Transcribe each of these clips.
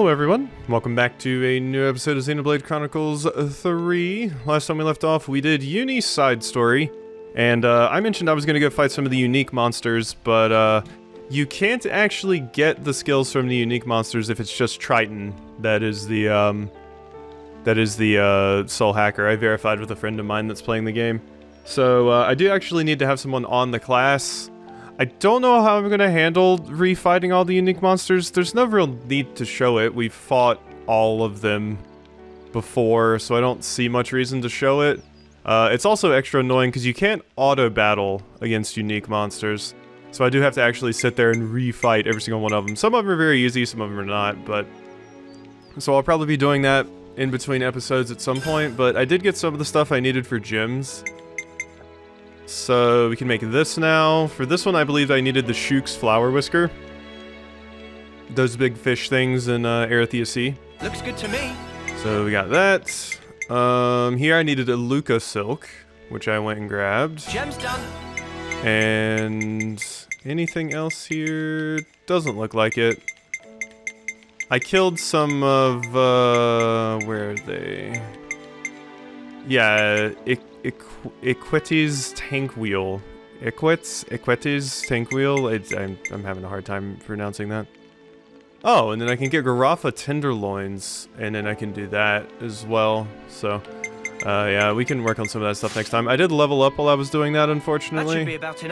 Hello everyone, welcome back to a new episode of Xenoblade Chronicles 3. Last time we left off, we did Uni's side story, and I mentioned I was going to go fight some of the unique monsters, but you can't actually get the skills from the unique monsters if it's just Triton. That is the soul hacker. I verified with a friend of mine that's playing the game. So I do actually need to have someone on the class. I don't know how I'm going to handle refighting all the unique monsters. There's no real need to show it. We've fought all of them before, so I don't see much reason to show it. It's also extra annoying because you can't auto-battle against unique monsters. So I do have to actually sit there and refight every single one of them. Some of them are very easy, some of them are not, but... So I'll probably be doing that in between episodes at some point, but I did get some of the stuff I needed for gems. So we can make this now. For this one, I believe I needed the Shuk's Flower Whisker. Those big fish things in Arathea Sea. Looks good to me. So we got that. Here I needed a Luca Silk, which I went and grabbed. Gem's done. And anything else here? Doesn't look like it. I killed some of, where are they? Yeah, Equity's tank wheel. Equity's tank wheel. I'm having a hard time pronouncing that. Oh, and then I can get Garafa tenderloins, and then I can do that as well. So, yeah, we can work on some of that stuff next time. I did level up while I was doing that, unfortunately. That should be about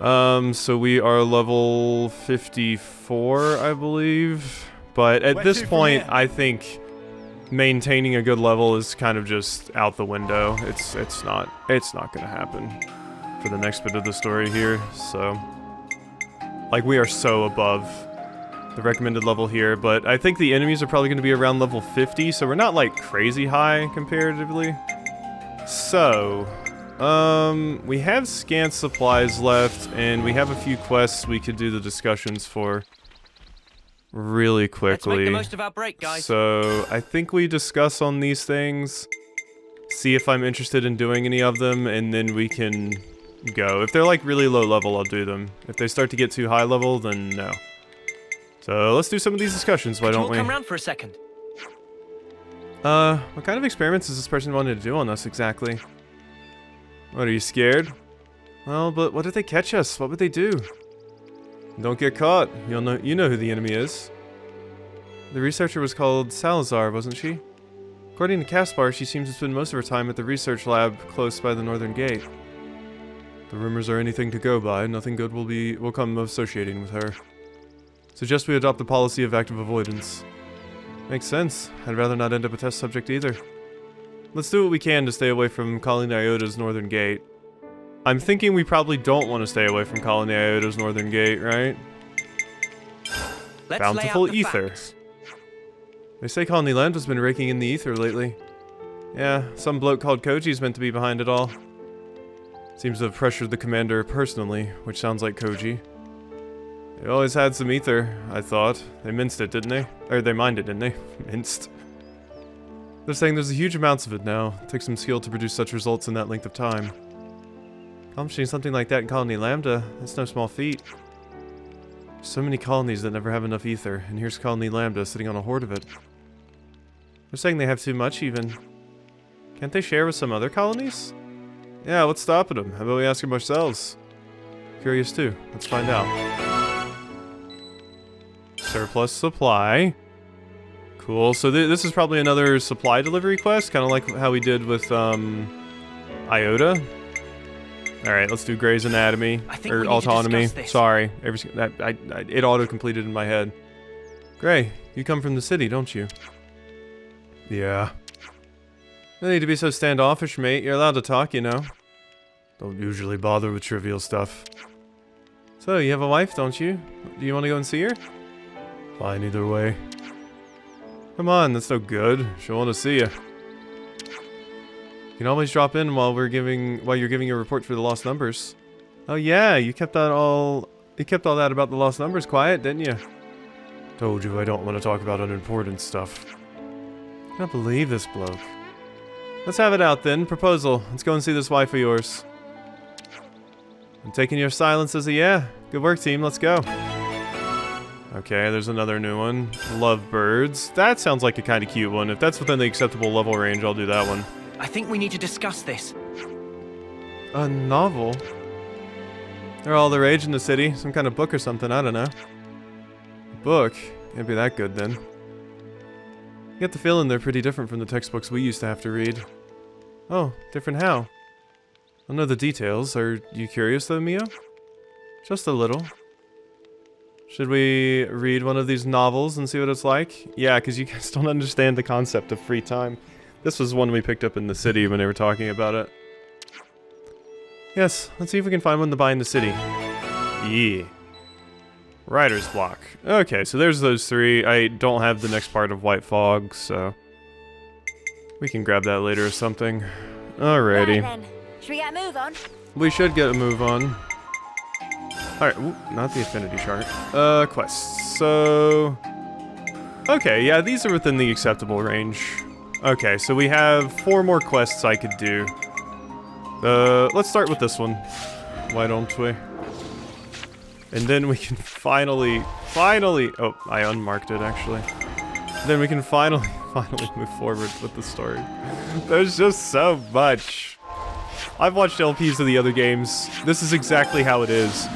enough. So we are level 54, I believe. But at this point, I think maintaining a good level is kind of just out the window. It's not gonna happen for the next bit of the story here. So, like, we are so above the recommended level here, but I think the enemies are probably gonna be around level 50, so we're not like crazy high comparatively. So, we have scant supplies left, and we have a few quests we could do the discussions for really quickly. Let's make the most of our break, guys. So, I think we discuss on these things, see if I'm interested in doing any of them, and then we can go. If they're like really low level, I'll do them. If they start to get too high level, then no. So, let's do some of these discussions, why don't we? Come around for a second. What kind of experiments is this person wanting to do on us exactly? What, are you scared? Well, but what if they catch us? What would they do? Don't get caught. You know who the enemy is. The researcher was called Salazar, wasn't she? According to Caspar, she seems to spend most of her time at the research lab close by the northern gate. The rumors are anything to go by. Nothing good will come of associating with her. Suggest we adopt the policy of active avoidance. Makes sense. I'd rather not end up a test subject either. Let's do what we can to stay away from Colony Iota's northern gate. I'm thinking we probably don't want to stay away from Colony Iota's northern gate, right? Let's Bountiful lay out the ether. facts. They say Colony Lambda's been raking in the ether lately. Yeah, some bloke called Koji's meant to be behind it all. Seems to have pressured the commander personally, which sounds like Koji. They always had some ether, I thought. They minced it, didn't they? Or they mined it, didn't they? Minced. They're saying there's huge amounts of it now. It takes some skill to produce such results in that length of time. Accomplishing something like that in Colony Lambda, that's no small feat. So many colonies that never have enough ether, and here's Colony Lambda sitting on a hoard of it. They're saying they have too much even. Can't they share with some other colonies? Yeah, what's stopping them? How about we ask them ourselves? Curious too. Let's find out. Surplus supply. Cool, so this is probably another supply delivery quest, kind of like how we did with Iota. Alright, let's do Grey's Anatomy, or Autonomy. Sorry, it auto-completed in my head. Grey, you come from the city, don't you? Yeah. No need to be so standoffish, mate. You're allowed to talk, you know. Don't usually bother with trivial stuff. So, you have a wife, don't you? Do you want to go and see her? Fine, either way. Come on, that's no good. She'll want to see you. You can always drop in while you're giving a report for the lost numbers. Oh yeah, you kept all that about the lost numbers quiet, didn't you? Told you I don't want to talk about unimportant stuff. I can't believe this bloke. Let's have it out then. Proposal. Let's go and see this wife of yours. I'm taking your silence as a yeah. Good work, team. Let's go. Okay, there's another new one. Lovebirds. That sounds like a kind of cute one. If that's within the acceptable level range, I'll do that one. I think we need to discuss this. A novel? They're all the rage in the city. Some kind of book or something, I don't know. A book? Can't be that good then. I get the feeling they're pretty different from the textbooks we used to have to read. Oh, different how? I don't know the details. Are you curious though, Mio? Just a little. Should we read one of these novels and see what it's like? Yeah, because you guys don't understand the concept of free time. This was one we picked up in the city when they were talking about it. Yes, let's see if we can find one to buy in the city. Yeah. Writer's block. Okay, so there's those three. I don't have the next part of White Fog, so we can grab that later or something. Alrighty. Right, then. Should we get a move on? We should get a move on. Alright, not the affinity chart. Quests. So... okay, yeah, these are within the acceptable range. Okay, so we have 4 more quests I could do. Let's start with this one. Why don't we? And then we can finally... oh, I unmarked it, actually. Then we can finally move forward with the story. There's just so much. I've watched LPs of the other games. This is exactly how it is.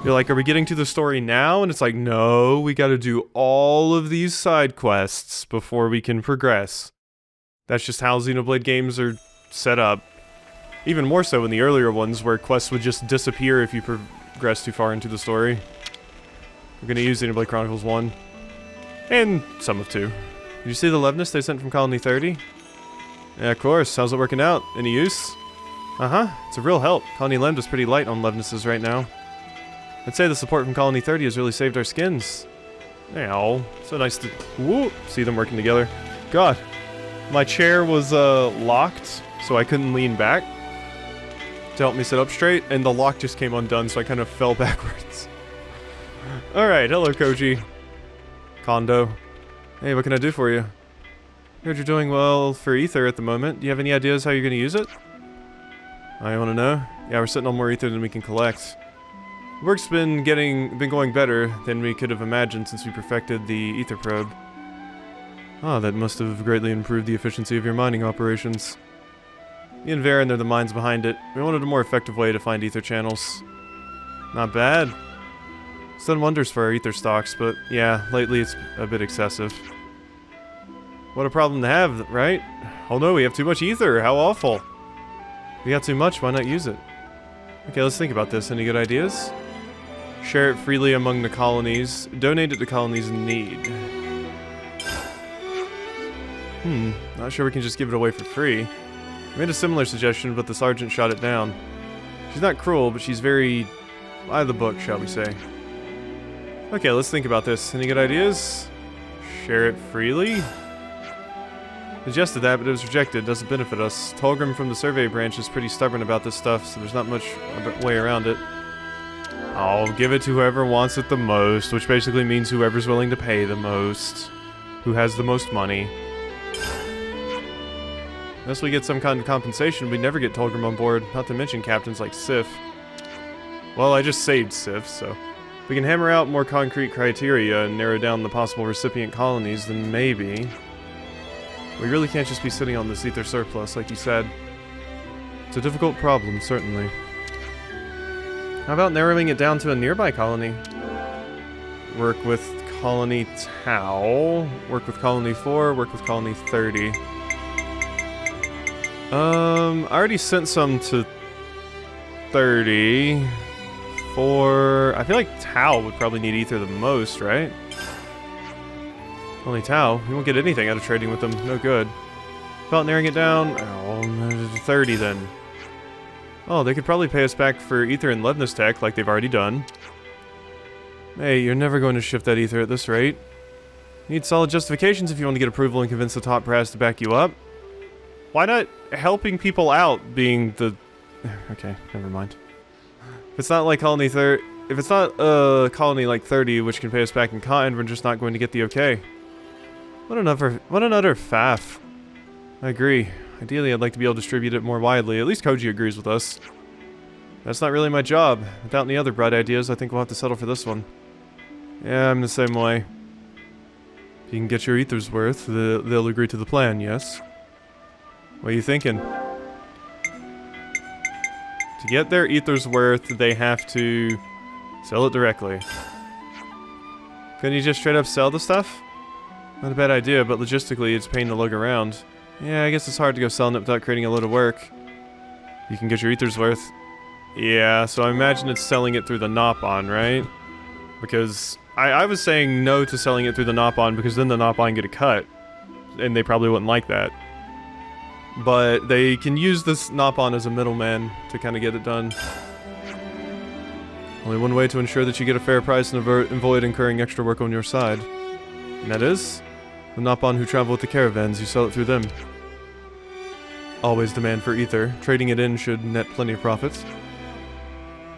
You're like, are we getting to the story now? And it's like, no, we gotta do all of these side quests before we can progress. That's just how Xenoblade games are set up. Even more so in the earlier ones, where quests would just disappear if you progress too far into the story. We're gonna use Xenoblade Chronicles 1. And some of 2. Did you see the liveness they sent from Colony 30? Yeah, of course. How's it working out? Any use? Uh-huh. It's a real help. Colony Lem is pretty light on levenesses right now. I'd say the support from Colony 30 has really saved our skins. Ow. So nice to see them working together. God. My chair was locked, so I couldn't lean back to help me sit up straight, and the lock just came undone, so I kind of fell backwards. Alright, hello Koji. Kondo. Hey, what can I do for you? Heard you're doing well for Ether at the moment. Do you have any ideas how you're going to use it? I want to know. Yeah, we're sitting on more Ether than we can collect. Work's been going better than we could have imagined since we perfected the Ether probe. Ah, that must have greatly improved the efficiency of your mining operations. Me and Varen are the minds behind it. We wanted a more effective way to find Ether channels. Not bad. It's done wonders for our Ether stocks, but yeah, lately it's a bit excessive. What a problem to have, right? Oh no, we have too much Ether, how awful. We got too much, why not use it? Okay, let's think about this. Any good ideas? Share it freely among the colonies. Donate it to colonies in need. Not sure we can just give it away for free. I made a similar suggestion, but the sergeant shot it down. She's not cruel, but she's very... by the book, shall we say. Okay, let's think about this. Any good ideas? Share it freely? Suggested that, but it was rejected. Doesn't benefit us. Tolgrim from the survey branch is pretty stubborn about this stuff, so there's not much way around it. I'll give it to whoever wants it the most, which basically means whoever's willing to pay the most. Who has the most money. Unless we get some kind of compensation, we never get Tolgrim on board, not to mention captains like Sif. Well, I just saved Sif, so... if we can hammer out more concrete criteria and narrow down the possible recipient colonies, then maybe... we really can't just be sitting on this Ether surplus, like you said. It's a difficult problem, certainly. How about narrowing it down to a nearby colony? Work with Colony Tau, work with Colony 4, work with Colony 30. I already sent some to 30. I feel like Tau would probably need Ether the most, right? Only Tau. We won't get anything out of trading with them. No good. About narrowing it down. Oh, 30 then. Oh, they could probably pay us back for Ether and Levnus tech, like they've already done. Hey, you're never going to shift that Ether at this rate. You need solid justifications if you want to get approval and convince the top brass to back you up. Why not helping people out being the... okay, never mind. If it's not like Colony 30... if it's not a colony like 30, which can pay us back in kind, we're just not going to get the okay. What an utter faff. I agree. Ideally, I'd like to be able to distribute it more widely. At least Koji agrees with us. That's not really my job. Without any other bright ideas, I think we'll have to settle for this one. Yeah, I'm the same way. If you can get your ether's worth, they'll agree to the plan, yes? What are you thinking? To get their ether's worth, they have to sell it directly. Couldn't you just straight up sell the stuff? Not a bad idea, but logistically it's a pain to lug around. Yeah, I guess it's hard to go selling it without creating a load of work. You can get your ether's worth. Yeah, so I imagine it's selling it through the Nopon, right? Because I was saying no to selling it through the Nopon because then the Nopon get a cut. And they probably wouldn't like that. But they can use this Nopon as a middleman to kind of get it done. Only one way to ensure that you get a fair price and avoid incurring extra work on your side. And that is? The Nopon who travel with the caravans, you sell it through them. Always demand for ether. Trading it in should net plenty of profits.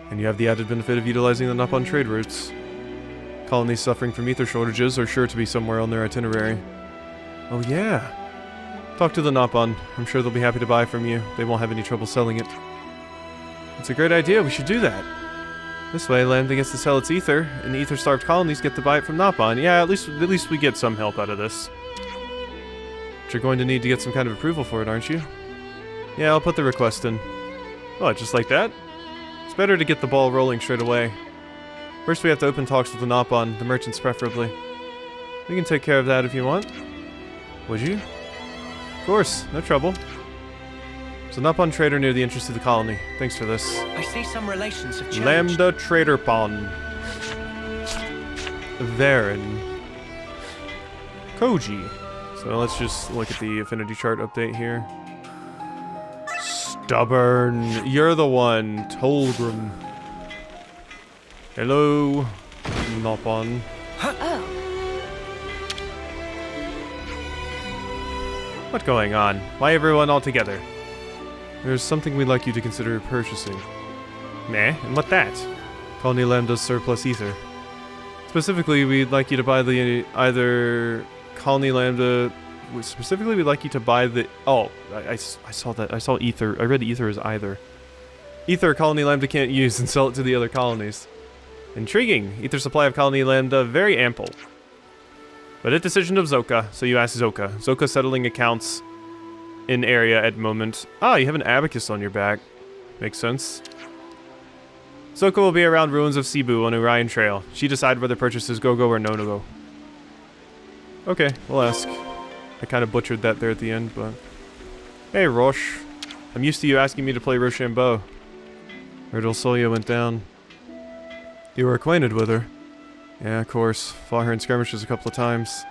And you have the added benefit of utilizing the Nopon trade routes. Colonies suffering from ether shortages are sure to be somewhere on their itinerary. Oh yeah. Talk to the Nopon. I'm sure they'll be happy to buy from you. They won't have any trouble selling it. It's a great idea. We should do that. This way, Lambda gets to sell its ether, and the ether-starved colonies get to buy it from Nopon. Yeah, at least we get some help out of this. But you're going to need to get some kind of approval for it, aren't you? Yeah, I'll put the request in. Oh, just like that? It's better to get the ball rolling straight away. First we have to open talks with the Nopon, the merchants preferably. We can take care of that if you want. Would you? Of course, no trouble. There's a Nopon trader near the entrance to the colony. Thanks for this. I see some relations have changed. Lambda Trader Pon. Varen. Koji. So let's just look at the affinity chart update here. Stubborn. You're the one. Tolgrim. Hello. Nopon. Oh. What's going on? Why everyone all together? There's something we'd like you to consider purchasing. Meh, and what that? Colony Lambda's surplus ether. Specifically, we'd like you to buy the either Colony Lambda. Specifically, we'd like you to buy the. Oh, I saw that. I saw ether. I read ether as either. Ether Colony Lambda can't use and sell it to the other colonies. Intriguing. Ether supply of Colony Lambda very ample. But at decision of Zoka, so you ask Zoka. Zoka settling accounts in area at moment. Ah, you have an abacus on your back. Makes sense. Zoka will be around ruins of Cebu on Orion Trail. She decide whether purchases go-go or no-no-go. Okay, we'll ask. I kind of butchered that there at the end, but... Hey, Roche. I'm used to you asking me to play Rochambeau. Heard Solya went down. You were acquainted with her. Yeah, of course. Fought her in skirmishes a couple of times.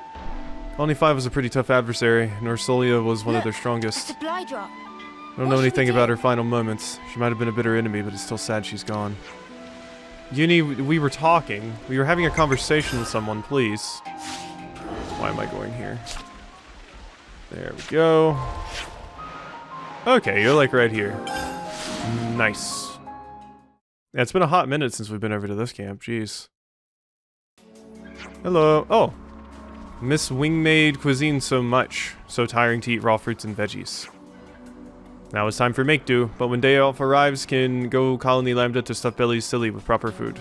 Colony 5 was a pretty tough adversary, and Ursulia was one of their strongest. Supply drop. I don't know anything about her final moments. She might have been a bitter enemy, but it's still sad she's gone. Uni, we were talking. We were having a conversation with someone, please. Why am I going here? There we go. Okay, you're like right here. Nice. Yeah, it's been a hot minute since we've been over to this camp. Jeez. Hello. Oh. Miss Wingmaid cuisine so much. So tiring to eat raw fruits and veggies. Now it's time for make do, but when day off arrives, can go Colony Lambda to stuff bellies silly with proper food.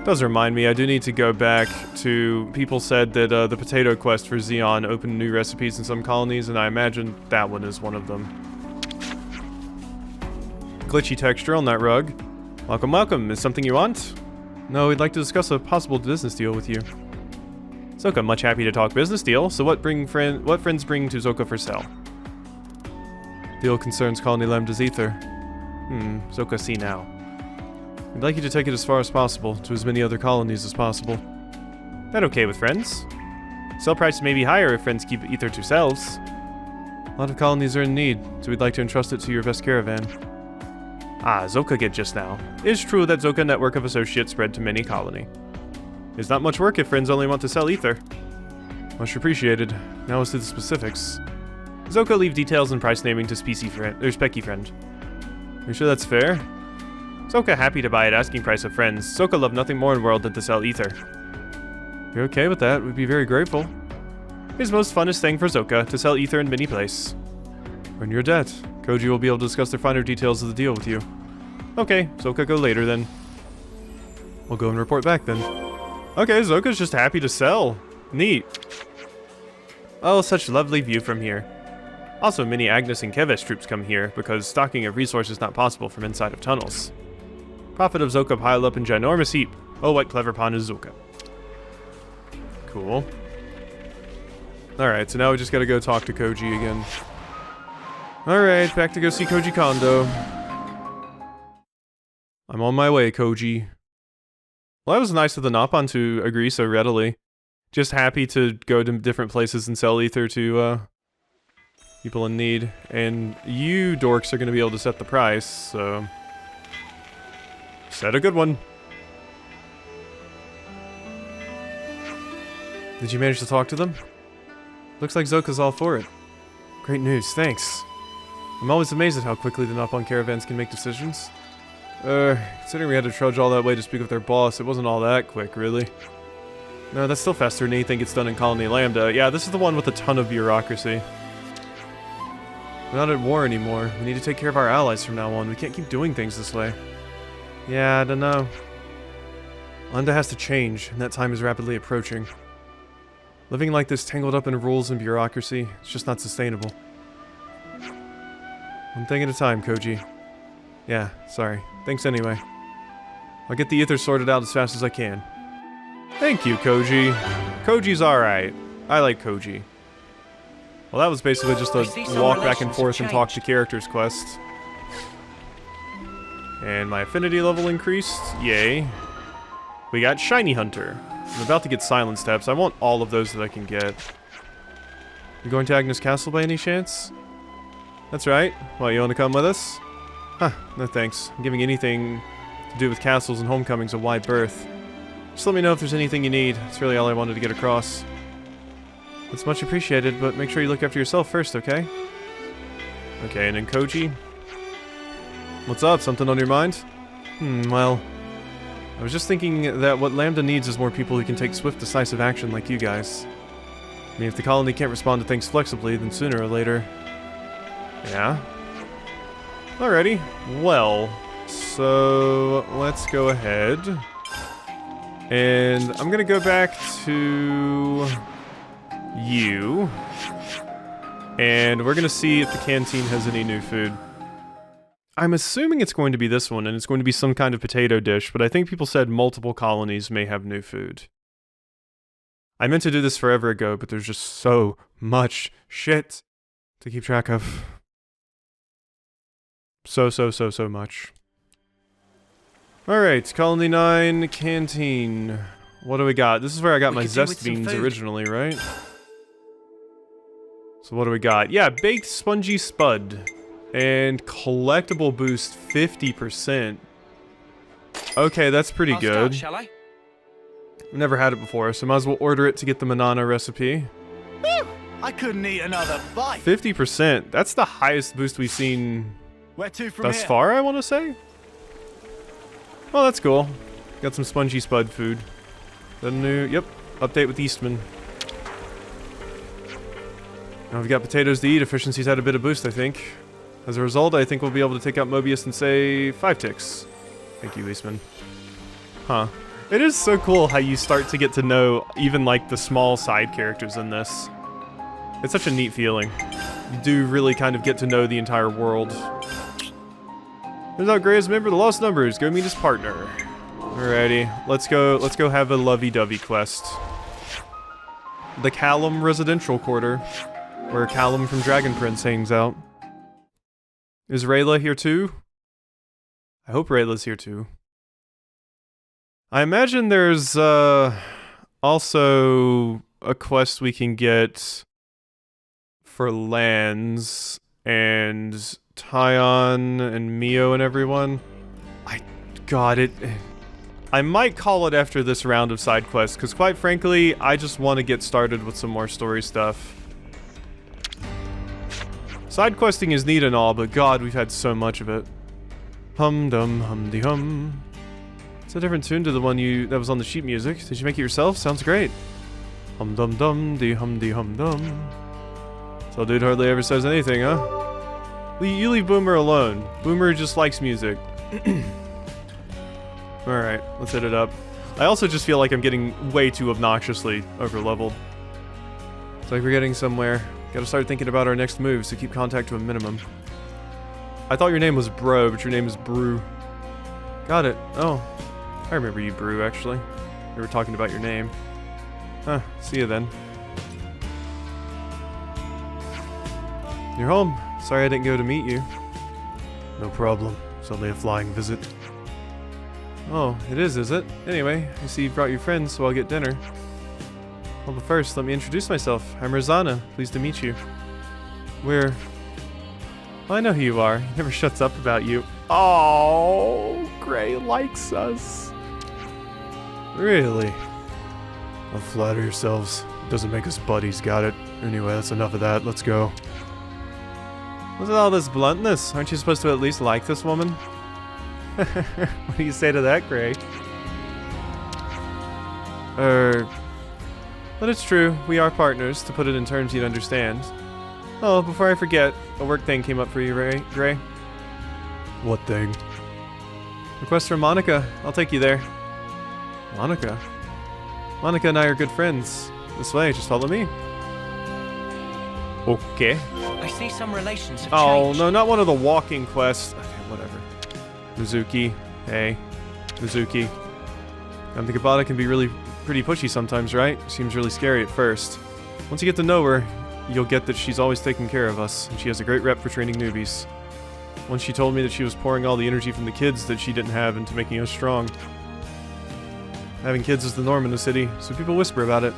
Does remind me, I do need to go back to... People said that the potato quest for Xeon opened new recipes in some colonies, and I imagine that one is one of them. Glitchy texture on that rug. Welcome, welcome. Is something you want? No, we'd like to discuss a possible business deal with you. Zoka, much happy to talk business deal. So what friends bring to Zoka for sale? Deal concerns Colony Lambda's ether. Zoka, see now. We'd like you to take it as far as possible, to as many other colonies as possible. That okay with friends? Sell price may be higher if friends keep ether to themselves. A lot of colonies are in need, so we'd like to entrust it to your best caravan. Ah, Zoka get just now. It is true that Zoka network of associates spread to many colony. It's not much work if friends only want to sell ether. Much appreciated. Now as to the specifics. Zoka leave details and price naming to Specky friend. You sure that's fair? Zoka happy to buy at asking price of friends. Zoka love nothing more in the world than to sell ether. If you're okay with that, we'd be very grateful. It's the most funnest thing for Zoka to sell ether in many place. Earn your debt. Koji will be able to discuss the finer details of the deal with you. Okay, Zoka go later then. We'll go and report back then. Okay, Zoka's just happy to sell. Neat. Oh, such lovely view from here. Also, many Agnus and Keves troops come here because stocking of resources is not possible from inside of tunnels. Profit of Zoka pile up in ginormous heap. Oh, what clever pawn is Zoka. Cool. Alright, so now we just gotta go talk to Koji again. Alright, back to go see Koji Kondo. I'm on my way, Koji. Well, that was nice of the Nappan to agree so readily. Just happy to go to different places and sell ether to, people in need. And you dorks are gonna be able to set the price, so... set a good one. Did you manage to talk to them? Looks like Zoka's all for it. Great news, thanks. I'm always amazed at how quickly the Nappan caravans can make decisions. Considering we had to trudge all that way to speak with their boss, it wasn't all that quick, really. No, that's still faster than anything gets done in Colony Lambda. Yeah, this is the one with a ton of bureaucracy. We're not at war anymore. We need to take care of our allies from now on. We can't keep doing things this way. Yeah, I don't know. Lambda has to change, and that time is rapidly approaching. Living like this tangled up in rules and bureaucracy, it's just not sustainable. One thing at a time, Koji. Yeah, sorry. Thanks anyway. I'll get the ether sorted out as fast as I can. Thank you, Koji. Koji's alright. I like Koji. Well, that was basically just a walk back and forth and talk to characters quest. And my affinity level increased. Yay. We got Shiny Hunter. I'm about to get Silence Taps. I want all of those that I can get. You going to Agnus Castle by any chance? That's right. Why, you want to come with us? Huh, no thanks. I'm giving anything to do with castles and homecomings a wide berth. Just let me know if there's anything you need. That's really all I wanted to get across. It's much appreciated, but make sure you look after yourself first, okay? Okay, and then Koji? What's up? Something on your mind? Well... I was just thinking that what Lambda needs is more people who can take swift, decisive action like you guys. I mean, if the colony can't respond to things flexibly, then sooner or later... Yeah? Alrighty. Well, so... let's go ahead. And I'm gonna go back to... you. And we're gonna see if the canteen has any new food. I'm assuming it's going to be this one, and it's going to be some kind of potato dish, but I think people said multiple colonies may have new food. I meant to do this forever ago, but there's just so much shit to keep track of. So much. Alright, Colony 9, canteen. What do we got? This is where I got my zest beans originally, right? So what do we got? Yeah, baked spongy spud. And collectible boost 50%. Okay, that's pretty good. Shall I? I've never had it before, so might as well order it to get the Manana recipe. Whew, I couldn't eat another bite. 50%. That's the highest boost we've seen Where to from thus here? far, I want to say. Well, that's cool. Got some spongy spud food. The new, yep, update with Eastman. Now we've got potatoes to eat. Efficiency's had a bit of boost, I think. As a result, I think we'll be able to take out Mobius and say 5 ticks. Thank you, Eastman. Huh. It is so cool how you start to get to know even like the small side characters in this. It's such a neat feeling. You do really kind of get to know the entire world. Turns out Gray is a member of the Lost Numbers. Go meet his partner. Alrighty, let's go have a lovey-dovey quest. The Callum Residential Quarter, where Callum from Dragon Prince hangs out. Is Rayla here too? I hope Rayla's here too. I imagine there's also a quest we can get for Lands and Tyon and Mio and everyone. I might call it after this round of side quests, because quite frankly, I just want to get started with some more story stuff. Side questing is neat and all, but god, we've had so much of it. Hum-dum, hum-de-hum. It's a different tune to the one that was on the sheet music. Did you make it yourself? Sounds great. Hum-dum-dum-de-hum-de-hum-dum. So dude hardly ever says anything, huh? You leave Boomer alone. Boomer just likes music. Alright, let's hit it up. I also just feel like I'm getting way too obnoxiously overleveled. It's like we're getting somewhere. Gotta start thinking about our next moves to keep contact to a minimum. I thought your name was Bro, but your name is Brew. Got it. Oh, I remember you, Brew, actually. We were talking about your name. Huh, see you then. You're home. Sorry I didn't go to meet you. No problem. It's only a flying visit. Oh, it is it? Anyway, I see you brought your friends, so I'll get dinner. Well, but first, let me introduce myself. I'm Rosanna. Pleased to meet you. Well, I know who you are. He never shuts up about you. Oh, Gray likes us. Really? Don't flatter yourselves. It doesn't make us buddies, got it? Anyway, that's enough of that. Let's go. What's with all this bluntness? Aren't you supposed to at least like this woman? What do you say to that, Gray? But it's true. We are partners, to put it in terms you'd understand. Oh, before I forget, a work thing came up for you, Gray. What thing? Request from Monica. I'll take you there. Monica? Monica and I are good friends. This way, just follow me. Okay. I see some relations have Oh, changed. no, not one of the walking quests. Okay, whatever. Mizuki. Hey. Mizuki. The Kabata can be pretty pushy sometimes, right? Seems really scary at first. Once you get to know her, you'll get that she's always taking care of us, and she has a great rep for training newbies. Once she told me that she was pouring all the energy from the kids that she didn't have into making us strong. Having kids is the norm in the city, so people whisper about it.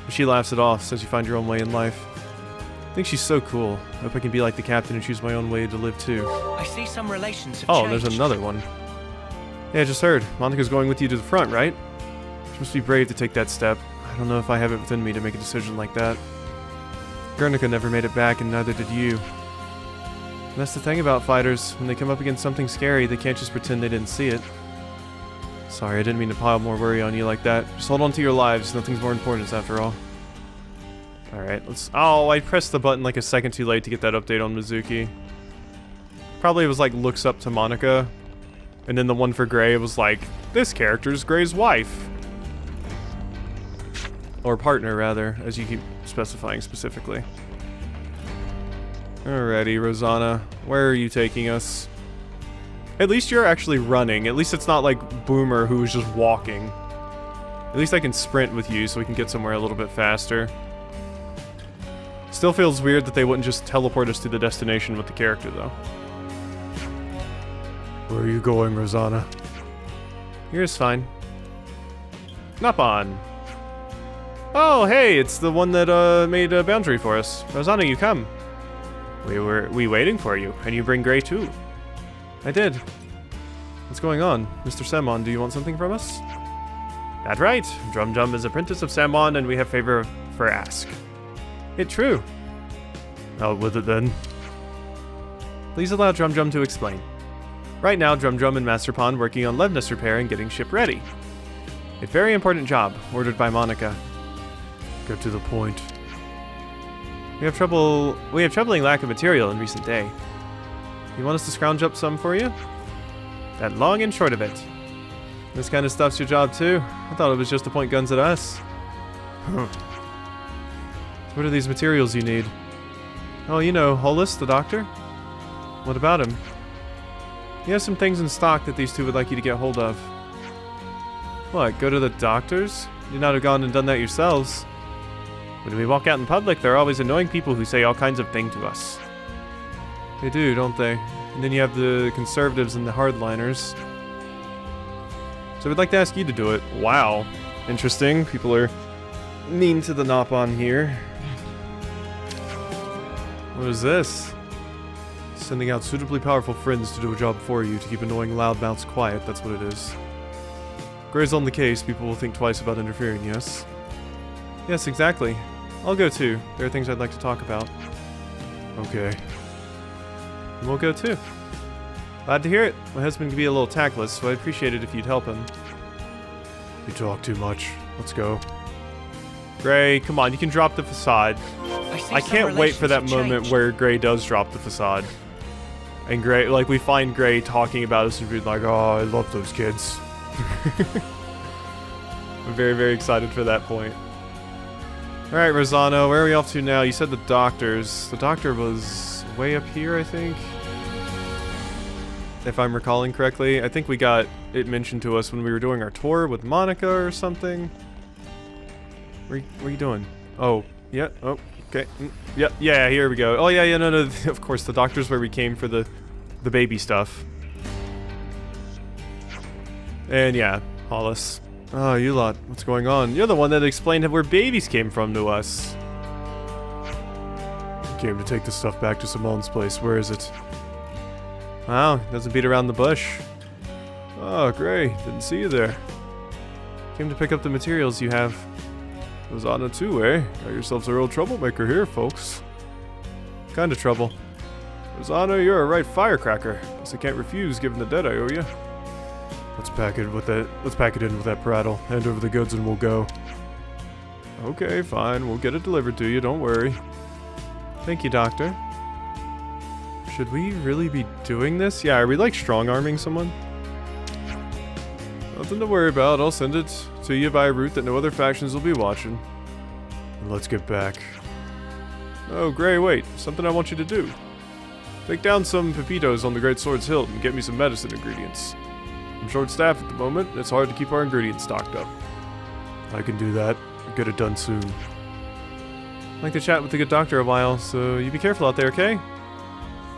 But she laughs it off, says you find your own way in life. I think she's so cool. I hope I can be like the captain and choose my own way to live too. I see some relations have Oh, changed. there's another one. Yeah, I just heard. Monica's going with you to the front, right? She must be brave to take that step. I don't know if I have it within me to make a decision like that. Guernica never made it back, and neither did you. And that's the thing about fighters. When they come up against something scary, they can't just pretend they didn't see it. Sorry, I didn't mean to pile more worry on you like that. Just hold on to your lives. Nothing's more important after all. Alright, let's... Oh, I pressed the button like a second too late to get that update on Mizuki. Probably it was like, looks up to Monica. And then the one for Gray was like, this character's Gray's wife. Or partner, rather, as you keep specifying specifically. Alrighty, Rosanna. Where are you taking us? At least you're actually running. At least it's not like Boomer who was just walking. At least I can sprint with you so we can get somewhere a little bit faster. Still feels weird that they wouldn't just teleport us to the destination with the character, though. Where are you going, Rosanna? Here's fine. Napon. Oh, hey, it's the one that made a boundary for us. Rosanna, you come. We waiting for you, and you bring Gray too. I did. What's going on? Mr. Samon, do you want something from us? That's right. Drum Drum is apprentice of Samon, and we have favor for ask. It true. Out with it then. Please allow Drum Drum to explain. Right now, Drum Drum and Master Pond working on Levness repair and getting ship ready. A very important job, ordered by Monica. Get to the point. We have troubling lack of material in recent day. You want us to scrounge up some for you? That long and short of it. This kind of stuff's your job too? I thought it was just to point guns at us. So what are these materials you need? Oh, you know, Hollis, the doctor? What about him? He has some things in stock that these two would like you to get hold of. What, go to the doctors? You'd not have gone and done that yourselves. When we walk out in public, there are always annoying people who say all kinds of things to us. They do, don't they? And then you have the conservatives and the hardliners. So we'd like to ask you to do it. Wow. Interesting. People are mean to the Napon here. What is this? Sending out suitably powerful friends to do a job for you to keep annoying loudmouths quiet, that's what it is. Gray's on the case, people will think twice about interfering, yes? Yes, exactly. I'll go too. There are things I'd like to talk about. Okay. And we'll go too. Glad to hear it. My husband can be a little tactless, so I'd appreciate it if you'd help him. You talk too much. Let's go. Gray, come on, you can drop the facade. I can't wait for that moment where Gray does drop the facade. And Gray, like, we find Gray talking about us and being like, oh, I love those kids. I'm very, very excited for that point. Alright, Rosano, where are we off to now? You said the doctors. The doctor was way up here, I think. If I'm recalling correctly. I think we got it mentioned to us when we were doing our tour with Monica or something. What are you doing? Oh, yeah, oh, okay. Yeah, here we go. Oh, yeah, no, of course, the doctor's where we came for the baby stuff. And yeah, Hollis. Oh, you lot, what's going on? You're the one that explained where babies came from to us. Came to take the stuff back to Simone's place. Where is it? Wow, doesn't beat around the bush. Oh, great. Didn't see you there. Came to pick up the materials you have. Rosanna too, eh? Got yourselves a real troublemaker here, folks. Kind of trouble. Rosanna, you're a right firecracker. Guess I can't refuse given the debt I owe you. Let's pack it in with that prattle. Hand over the goods and we'll go. Okay, fine. We'll get it delivered to you, don't worry. Thank you, Doctor. Should we really be doing this? Yeah, are we like strong-arming someone? Nothing to worry about. I'll send it to you by a route that no other factions will be watching. And let's get back. Oh, Gray, wait. Something I want you to do. Take down some pepitos on the Great Sword's hilt and get me some medicine ingredients. I'm short-staffed at the moment. It's hard to keep our ingredients stocked up. I can do that. I'll get it done soon. I'd like to chat with the good doctor a while, so you be careful out there, okay?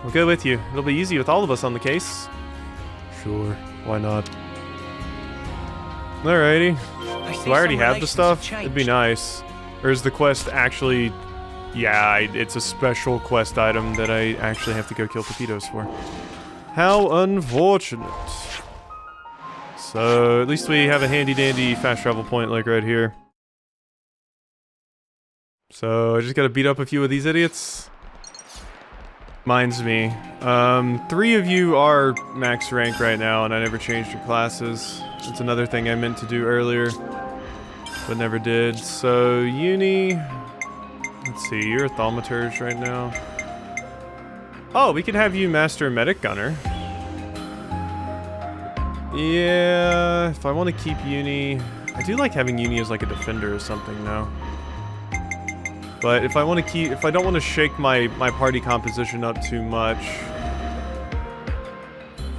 We'll go with you. It'll be easy with all of us on the case. Sure, why not? Alrighty. Do I already have the stuff? It'd be nice. Or is the quest actually... Yeah, it's a special quest item that I actually have to go kill pepitos for. How unfortunate. So, at least we have a handy-dandy fast travel point like right here. So, I just gotta beat up a few of these idiots. Mine's me. 3 of you are max rank right now, and I never changed your classes. It's another thing I meant to do earlier, but never did. So, Uni... Let's see, you're a thaumaturge right now. Oh, we could have you Master Medic Gunner. Yeah, if I want to keep Uni... I do like having Uni as like a defender or something now. But if I want to keep... If I don't want to shake my party composition up too much...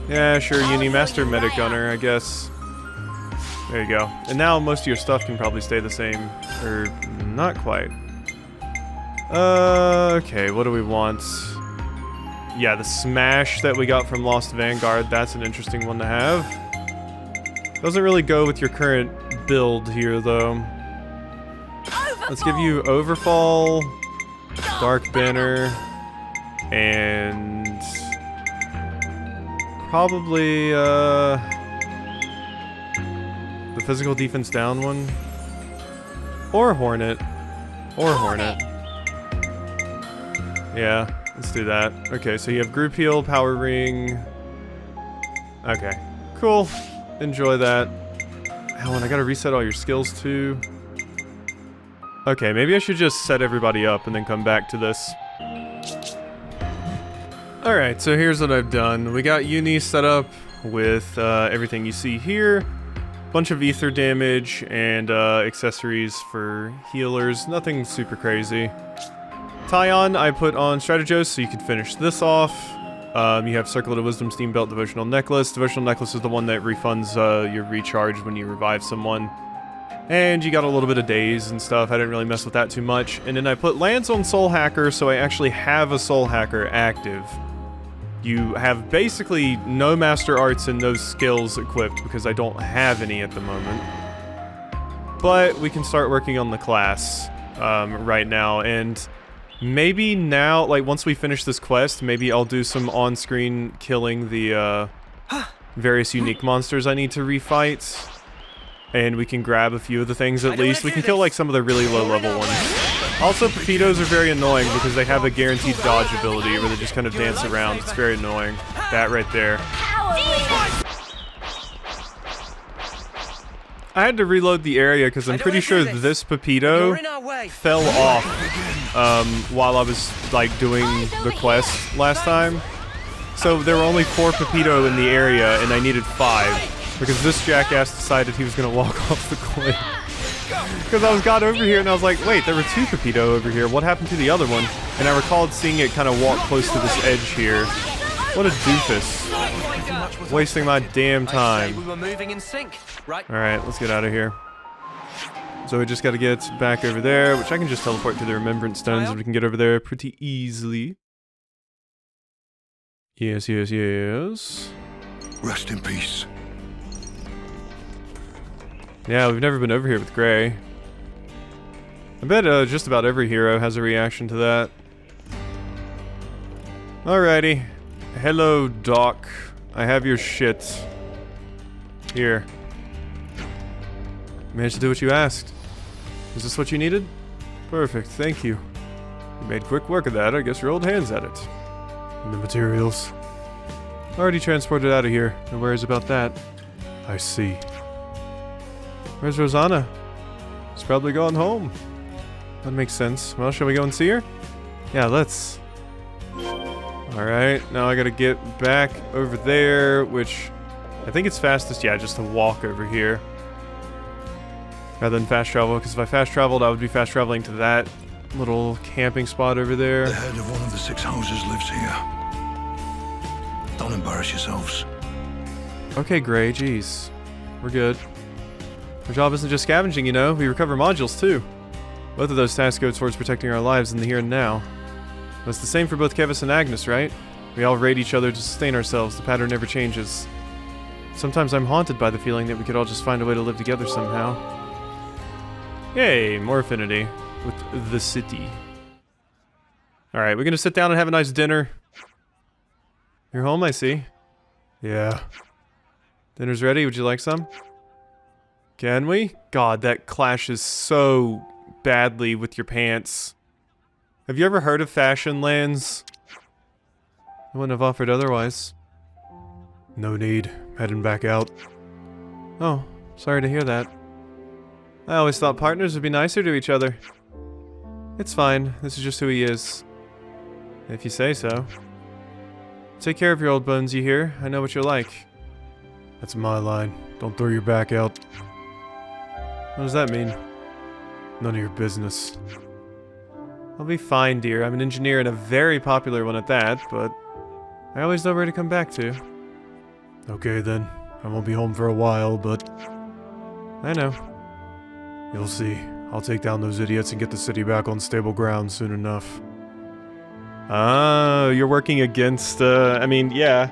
Yeah, sure, Uni, Master Medic Gunner, I guess. There you go. And now most of your stuff can probably stay the same. Or, not quite. Okay, what do we want? Yeah, the Smash that we got from Lost Vanguard, that's an interesting one to have. Doesn't really go with your current build here, though. Let's give you Overfall, Dark Banner, and... probably, the physical defense down one. Or Hornet. Or Hornet. Yeah, let's do that. Okay, so you have Group Heal, Power Ring. Okay, cool. Enjoy that. Oh, and I gotta reset all your skills too. Okay, maybe I should just set everybody up and then come back to this. Alright, so here's what I've done. We got Uni set up with everything you see here. Bunch of ether damage and accessories for healers. Nothing super crazy. Tyon, I put on Strategos so you can finish this off. You have Circlet of Wisdom, Steam Belt, Devotional Necklace. Devotional Necklace is the one that refunds your recharge when you revive someone. And you got a little bit of daze and stuff. I didn't really mess with that too much. And then I put Lance on Soul Hacker, so I actually have a Soul Hacker active. You have basically no Master Arts and no skills equipped because I don't have any at the moment. But we can start working on the class right now. And maybe now, like once we finish this quest, maybe I'll do some on-screen killing the various unique monsters I need to refight. And we can grab a few of the things at least. We can kill like some of the really low-level ones. Also, Pepitos are very annoying because they have a guaranteed dodge ability where they just kind of dance around. It's very annoying. That right there. I had to reload the area because I'm pretty sure this Pepito fell off while I was like doing the quest last time. So there were only 4 Pepito in the area and I needed 5. Because this jackass decided he was gonna walk off the cliff. Because I was got over here and I was like, wait, there were 2 Pepito over here. What happened to the other one? And I recalled seeing it kind of walk close to this edge here. What a doofus. Wasting my damn time. We were moving in sync, right? Alright, let's get out of here. So we just got to get back over there, which I can just teleport to the Remembrance Stones and we can get over there pretty easily. Yes, yes, yes. Rest in peace. Yeah, we've never been over here with Gray. I bet just about every hero has a reaction to that. Alrighty. Hello, Doc. I have your shit. Here. Managed to do what you asked. Is this what you needed? Perfect, thank you. You made quick work of that, I guess your old hand's at it. And the materials. Already transported out of here. No worries about that. I see. Where's Rosanna? She's probably gone home. That makes sense. Well, shall we go and see her? Yeah, let's. Alright, now I gotta get back over there, which I think it's fastest, yeah, just to walk over here. Rather than fast travel, because if I fast traveled, I would be fast traveling to that little camping spot over there. The head of one of the 6 houses lives here. Don't embarrass yourselves. Okay, Gray, jeez. We're good. Our job isn't just scavenging, you know, we recover modules too. Both of those tasks go towards protecting our lives in the here and now. But it's the same for both Keves and Agnus, right? We all raid each other to sustain ourselves, the pattern never changes. Sometimes I'm haunted by the feeling that we could all just find a way to live together somehow. Yay, more affinity with the city. Alright, we're gonna sit down and have a nice dinner. You're home, I see. Yeah. Dinner's ready, would you like some? Can we? God, that clashes so badly with your pants. Have you ever heard of fashion lands? I wouldn't have offered otherwise. No need. Heading back out. Oh, sorry to hear that. I always thought partners would be nicer to each other. It's fine. This is just who he is. If you say so. Take care of your old bones, you hear? I know what you're like. That's my line. Don't throw your back out. What does that mean? None of your business. I'll be fine, dear. I'm an engineer and a very popular one at that, but I always know where to come back to. Okay then. I won't be home for a while, but I know. You'll see. I'll take down those idiots and get the city back on stable ground soon enough. Ah, you're working against, I mean, yeah.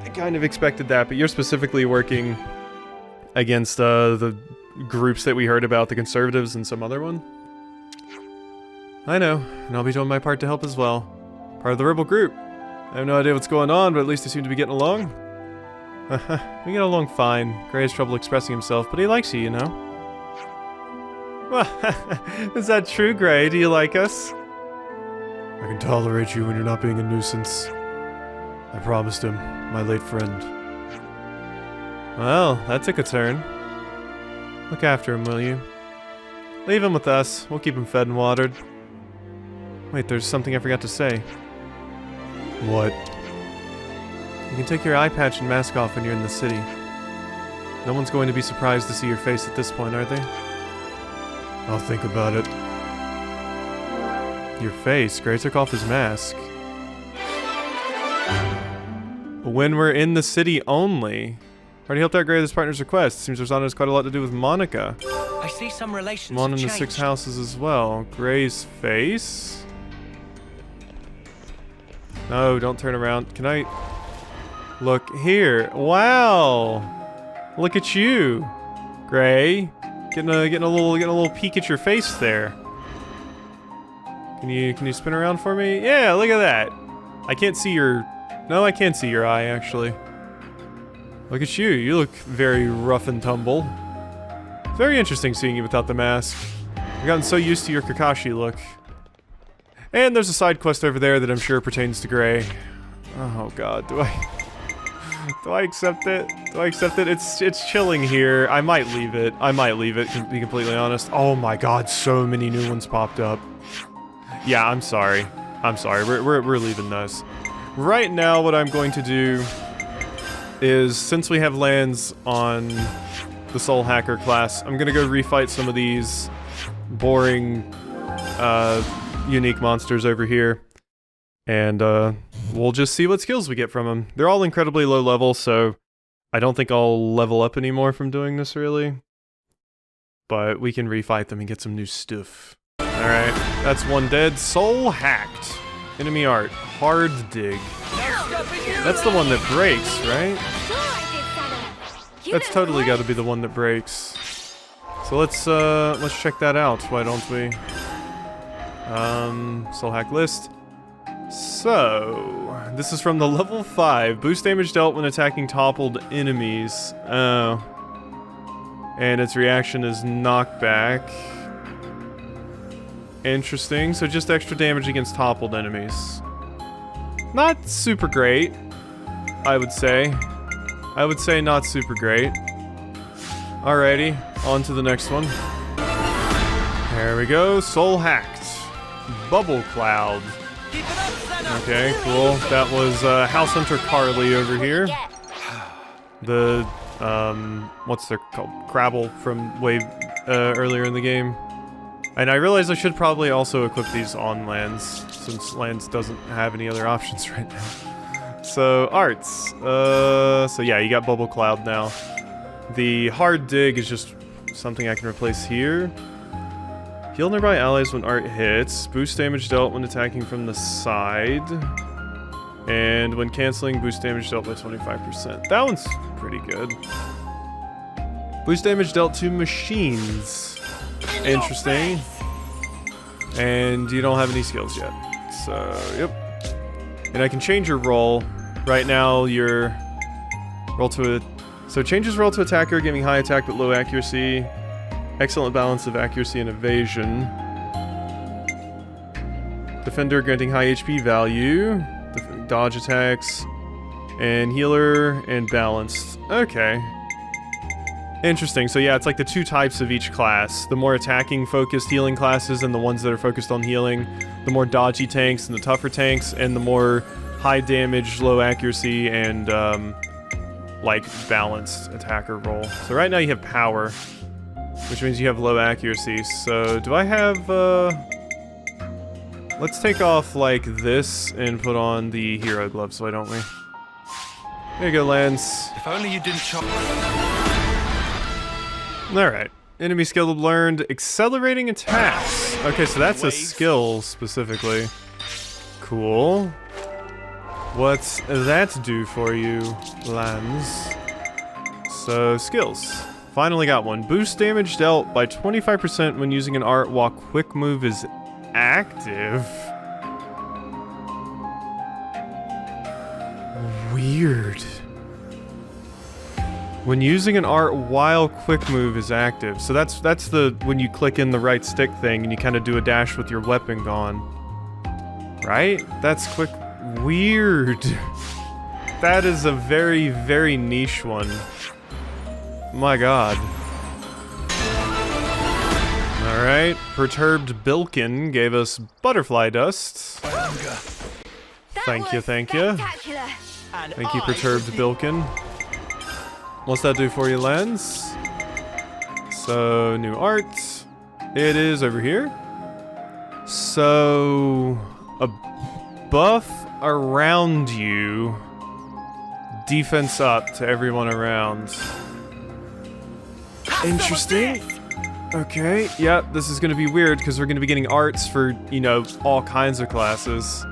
I kind of expected that, but you're specifically working against, the groups that we heard about, the Conservatives and some other one? I know, and I'll be doing my part to help as well. Part of the rebel group. I have no idea what's going on, but at least they seem to be getting along. We get along fine. Gray has trouble expressing himself, but he likes you, you know? Is that true, Gray? Do you like us? I can tolerate you when you're not being a nuisance. I promised him, my late friend. Well, that took a turn. Look after him, will you? Leave him with us. We'll keep him fed and watered. Wait, there's something I forgot to say. What? You can take your eye patch and mask off when you're in the city. No one's going to be surprised to see your face at this point, are they? I'll think about it. Your face? Gray took off his mask. When we're in the city only. Already helped out Gray with his partner's request. Seems Rosanna has quite a lot to do with Monica. I see some relations One have in the changed. 6 houses as well. Gray's face? No, don't turn around. Can I... Look here. Wow! Look at you, Gray. Getting a little peek at your face there. Can you spin around for me? Yeah, look at that. I can't see your... No, I can see your eye, actually. Look at you. You look very rough and tumble. Very interesting seeing you without the mask. I've gotten so used to your Kakashi look. And there's a side quest over there that I'm sure pertains to Gray. Oh god, do I accept it? Do I accept it? It's chilling here. I might leave it. To be completely honest. Oh my god, so many new ones popped up. Yeah, I'm sorry. We're leaving this. Right now, what I'm going to do is, since we have lands on the Soul Hacker class. I'm gonna go refight some of these boring, unique monsters over here. And, we'll just see what skills we get from them. They're all incredibly low level, so I don't think I'll level up anymore from doing this, really. But we can refight them and get some new stuff. Alright, that's one dead. Soul hacked. Enemy art. Hard dig. That's the one that breaks, right? That's totally got to be the one that breaks. So let's check that out. Why don't we? Soul hack list. So this is from the level 5. Boost damage dealt when attacking toppled enemies. Oh. And its reaction is knockback. Interesting. So just extra damage against toppled enemies. Not super great, I would say. I would say not super great. Alrighty, on to the next one. There we go. Soul hacked. Bubble cloud. Okay, cool. That was House Hunter Carly over here. The what's their called? Crabble from way earlier in the game. And I realize I should probably also equip these on lands, since lands doesn't have any other options right now. So arts. So yeah, you got Bubble Cloud now. The hard dig is just something I can replace here. Heal nearby allies when art hits. Boost damage dealt when attacking from the side. And when canceling, boost damage dealt by 25%. That one's pretty good. Boost damage dealt to machines. Interesting. And you don't have any skills yet. So, yep. And I can change your roll. Right now, your roll to a... So changes roll to attacker, giving high attack but low accuracy. Excellent balance of accuracy and evasion. Defender granting high HP value. Dodge attacks. And healer and balanced. Okay. Interesting. So yeah, it's like the two types of each class. The more attacking focused healing classes and the ones that are focused on healing. The more dodgy tanks and the tougher tanks. And the more high damage, low accuracy, and like balanced attacker roll. So right now you have power, which means you have low accuracy. So do I have let's take off like this and put on the hero gloves, why don't we? There you go, Lance. If only you didn't chop. Alright. Enemy skill learned, accelerating attacks. Okay, so that's a skill specifically. Cool. What's that do for you, Lance? So, skills. Finally got one. Boost damage dealt by 25% when using an art while quick move is active. Weird. When using an art while quick move is active. So that's the when you click in the right stick thing and you kind of do a dash with your weapon gone. Right? That's quick. Weird. That is a very, very niche one. My god. Alright. Perturbed Bilkin gave us butterfly dust. Thank you, thank you. Thank you, Perturbed Bilkin. What's that do for you, Lens? So, new art. It is over here. So, a buff around you. Defense up to everyone around. Interesting. Okay, yep, this is gonna be weird because we're gonna be getting arts for, you know, all kinds of classes.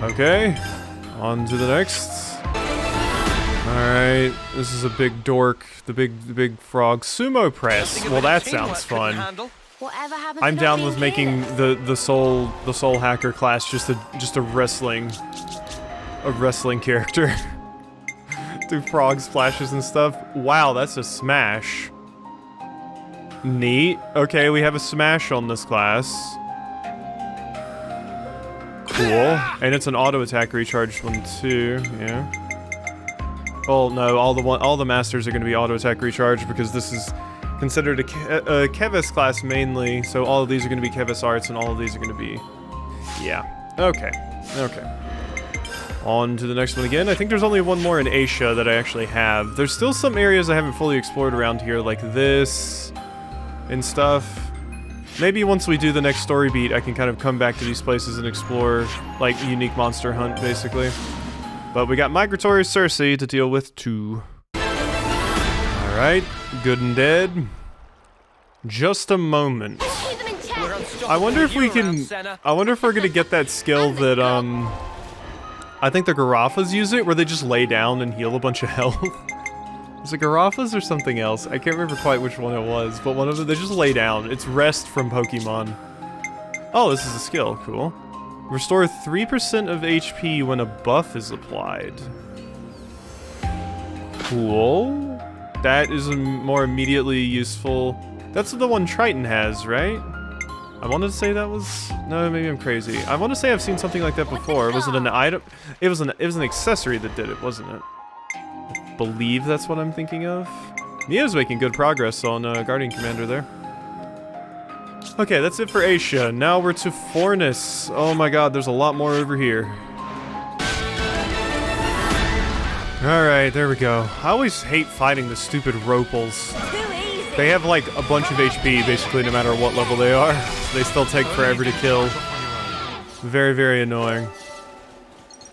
Okay, on to the next. Alright, this is a big dork, the big frog. Sumo press. Well, that sounds fun. I'm down with making the soul hacker class just a wrestling character. Do frog splashes and stuff. Wow, that's a smash. Neat. Okay, we have a smash on this class. Cool. And it's an auto attack recharge one too. Yeah. Well, no, all the masters are going to be auto attack recharge because this is considered a Keves class mainly. So all of these are going to be Keves arts, and all of these are going to be, yeah. Okay. Okay. On to the next one again. I think there's only one more in Asia that I actually have. There's still some areas I haven't fully explored around here, like this and stuff. Maybe once we do the next story beat, I can kind of come back to these places and explore, like, unique monster hunt, basically. But we got Migratory Circe to deal with too. Alright, good and dead. Just a moment. I wonder if we can... I wonder if we're gonna get that skill that, I think the Garafas use it, where they just lay down and heal a bunch of health. Is it Garafas or something else? I can't remember quite which one it was, but one of them, they just lay down. It's rest from Pokemon. Oh, this is a skill. Cool. Restore 3% of HP when a buff is applied. Cool. That is more immediately useful. That's the one Triton has, right? I wanted to say that was... No, maybe I'm crazy. I want to say I've seen something like that before. Was it an item? It was an accessory that did it, wasn't it? I believe that's what I'm thinking of. Mio's making good progress on Guardian Commander there. Okay, that's it for Asia. Now we're to Fornis. Oh my god, there's a lot more over here. Alright, there we go. I always hate fighting the stupid Ropals. They have like a bunch of HP basically no matter what level they are. They still take forever to kill. Very, very annoying.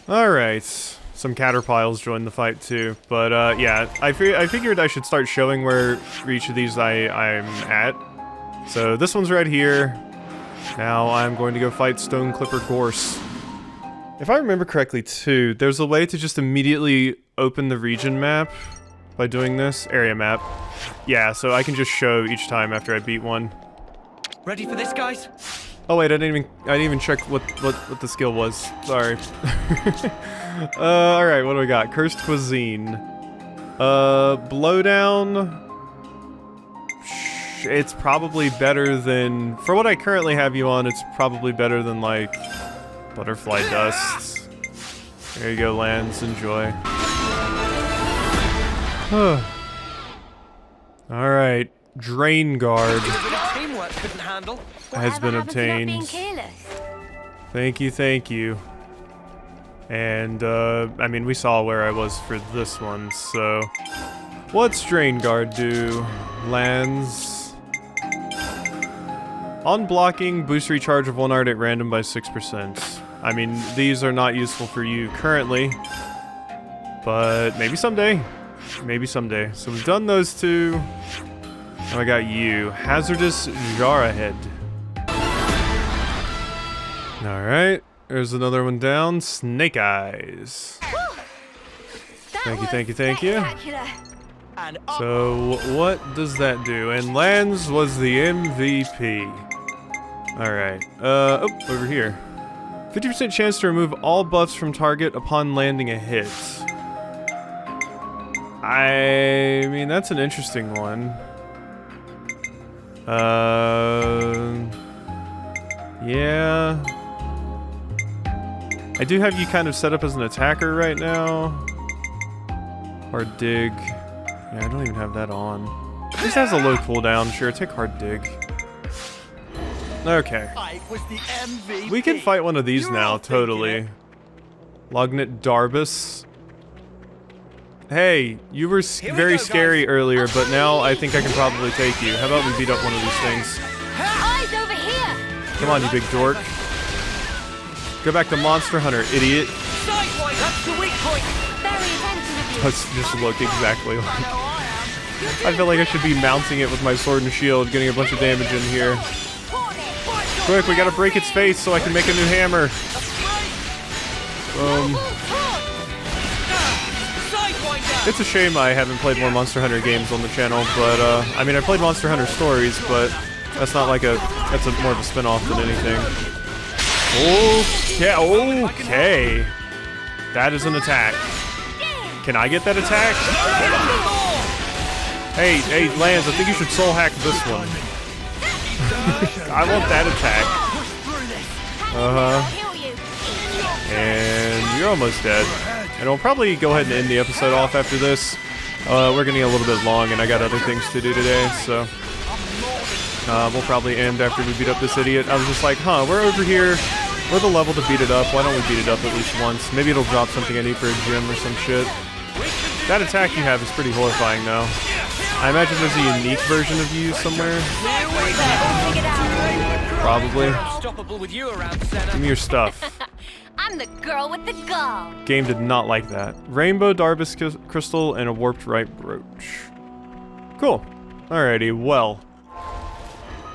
Alright. Some Caterpiles joined the fight too. But yeah, I figured I should start showing where each of these I'm at. So this one's right here. Now I'm going to go fight Stone Clipper Gorse. If I remember correctly too, there's a way to just immediately open the region map by doing this. Area map. Yeah, so I can just show each time after I beat one. Ready for this, guys? Oh wait, I didn't even check what the skill was. Sorry. Alright, what do we got? Cursed Cuisine. Blowdown. It's probably better than... For what I currently have you on, it's probably better than, like, Butterfly Dust. There you go, Lance. Enjoy. Alright. Drain Guard has been obtained. Thank you, thank you. And, I mean, we saw where I was for this one, so... What's Drain Guard do? Lands... On blocking, boost recharge of one art at random by 6%. I mean, these are not useful for you currently, but maybe someday. Maybe someday. So we've done those two. Now I got you. Hazardous Jarrahead. Alright, there's another one down. Snake Eyes. Thank you, thank you, thank you. So, what does that do? And Lands was the MVP. Alright, oh, over here. 50% chance to remove all buffs from target upon landing a hit. I mean, that's an interesting one. Yeah. I do have you kind of set up as an attacker right now. Hard Dig. Yeah, I don't even have that on. This has a low cooldown. Sure, take Hard Dig. Okay. We can fight one of these now, totally. Lognet Darbus. Hey, you were very scary earlier, but now I think I can probably take you. How about we beat up one of these things? Come on, you big dork. Go back to Monster Hunter, idiot. Let's just look exactly like... I feel like I should be mounting it with my sword and shield, getting a bunch of damage in here. Quick, we gotta break its face so I can make a new hammer. It's a shame I haven't played more Monster Hunter games on the channel, but, I mean, I played Monster Hunter Stories, but that's not like that's more of a spin-off than anything. Okay, okay. That is an attack. Can I get that attack? Hey, Lance, I think you should soul hack this one. I want that attack. And you're almost dead. And I'll probably go ahead and end the episode off after this. We're getting a little bit long, and I got other things to do today, so... we'll probably end after we beat up this idiot. I was just like, huh, we're over here. Or the level to beat it up. Why don't we beat it up at least once? Maybe it'll drop something I need for a gym or some shit. That attack you have is pretty horrifying, though. I imagine there's a unique version of you somewhere. Probably. Unstoppable with you around, Senna. Give me your stuff. I'm the girl with the gall. Game did not like that. Rainbow Darbus crystal and a warped right brooch. Cool. Alrighty, well.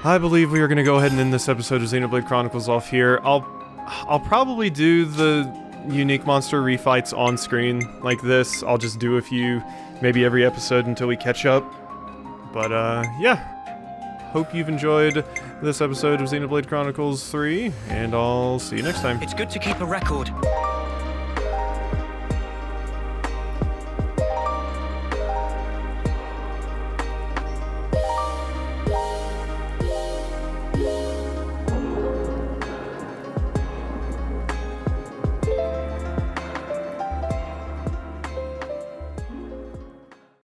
I believe we are going to go ahead and end this episode of Xenoblade Chronicles off here. I'll probably do the unique monster refights on screen like this. I'll just do a few, maybe every episode until we catch up. But yeah. Hope you've enjoyed this episode of Xenoblade Chronicles 3, and I'll see you next time. It's good to keep a record.